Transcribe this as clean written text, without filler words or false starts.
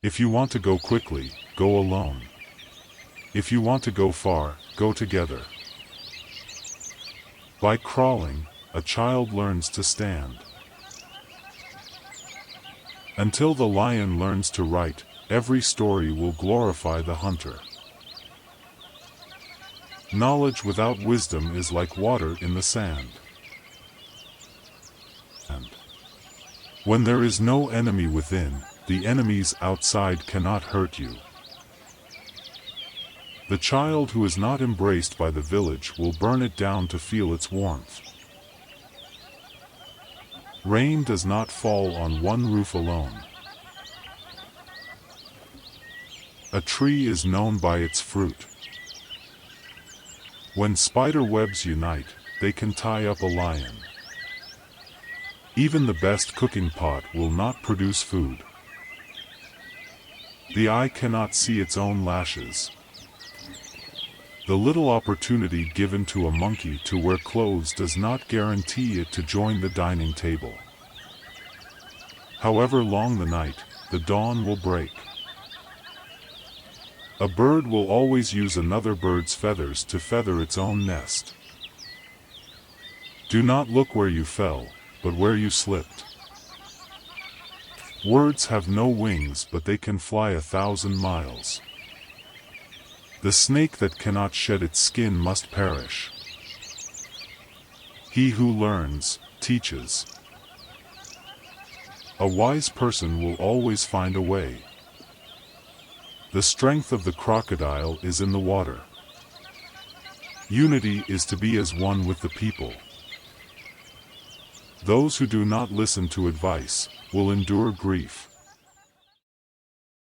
If you want to go quickly, go alone. If you want to go far, go together. By crawling, a child learns to stand. Until the lion learns to write, every story will glorify the hunter. Knowledge without wisdom is like water in the sand. When there is no enemy within, the enemies outside cannot hurt you. The child who is not embraced by the village will burn it down to feel its warmth. Rain does not fall on one roof alone. A tree is known by its fruit. When spider webs unite, they can tie up a lion. Even the best cooking pot will not produce food. The eye cannot see its own lashes. The little opportunity given to a monkey to wear clothes does not guarantee it to join the dining table. However long the night, the dawn will break. A bird will always use another bird's feathers to feather its own nest. Do not look where you fell, but where you slipped. Words have no wings, but they can fly 1,000 miles. The snake that cannot shed its skin must perish. He who learns, teaches. A wise person will always find a way. The strength of the crocodile is in the water. Unity is to be as one with the people. Those who do not listen to advice will endure grief.